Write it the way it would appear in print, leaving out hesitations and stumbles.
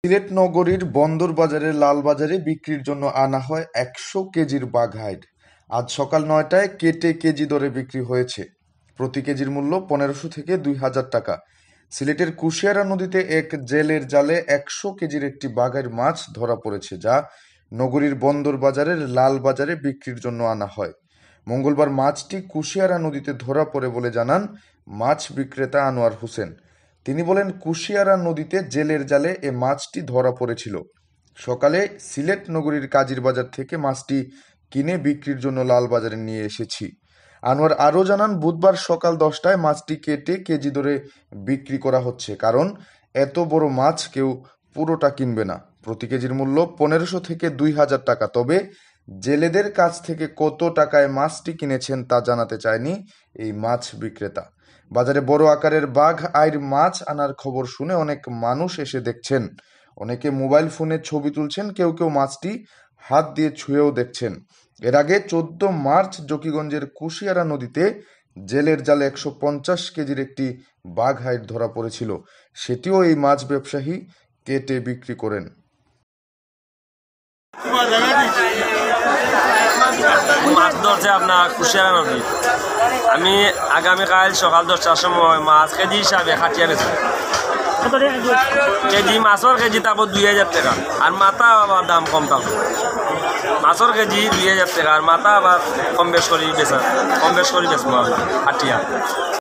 সিলেট নগরীর বন্দর বাজারের লালবাজারে বিক্রির জন্য আনা হয় ১০০ কেজির বাঘাইড়। আজ সকাল ৯টায় কেটে কেজি দরে বিক্রি হয়েছে। প্রতি কেজির মূল্য ১৫০০ থেকে ২০০০ টাকা। সিলেটের কুশিয়ারা নদীতে এক জেলের জালে ১০০ কেজির একটি বাঘাইড় মাছ ধরা পড়েছে, যা নগরীর বন্দর বাজারের লালবাজারে বিক্রির জন্য আনা হয়। মঙ্গলবার মাছটি কুশিয়ারা নদীতে ধরা পড়ে বলে জানান মাছ বিক্রেতা আনোয়ার হোসেন। তিনি বলেন, কুশিয়ারা নদীতে জেলের জালে এ মাছটি ধরা পড়েছিল। সকালে সিলেট নগরীর কাজীর বাজার থেকে মাছটি কিনে বিক্রির জন্য লালবাজারে নিয়ে এসেছি। আনোয়ার আরও জানান, বুধবার সকাল ১০টায় মাছটি কেটে কেজি দরে বিক্রি করা হচ্ছে, কারণ এত বড় মাছ কেউ পুরোটা কিনবে না। প্রতি কেজির মূল্য ১৫০০ থেকে ২০০০ টাকা। তবে জেলেদের কাছ থেকে কত টাকায় মাছটি কিনেছেন তা জানাতে চায়নি এই মাছ বিক্রেতা। বাজারে বড় আকারের বাঘআইড় মাছ আনার খবর শুনে অনেক মানুষ এসে দেখছেন। অনেকে মোবাইল ফোনে ছবি তুলছেন, কেউ কেউ মাছটি হাত দিয়ে ছুঁয়েও দেখছেন। এর আগে ১৪ মার্চ জকিগঞ্জের কুশিয়ারা নদীতে জেলের জালে ১৫০ কেজির একটি বাঘআইড় ধরা পড়েছিল। সেটিও এই মাছ ব্যবসায়ী কেটে বিক্রি করেন। মাছ ধরছে আপনার কুশিয়ারা নদী। আমি আগামীকাল সকাল ১০টার সময় মাছ কেজি হিসাবে খাটিয়া বেছি। কেজি মাছের কেজি থাকবো ২০০০ টাকা, আর মাথা আবার দাম কম থাকবো। মাছের কেজি ২০০০ টাকা, আর মাথা আবার কম বেশ করি বেচবো খাটিয়া।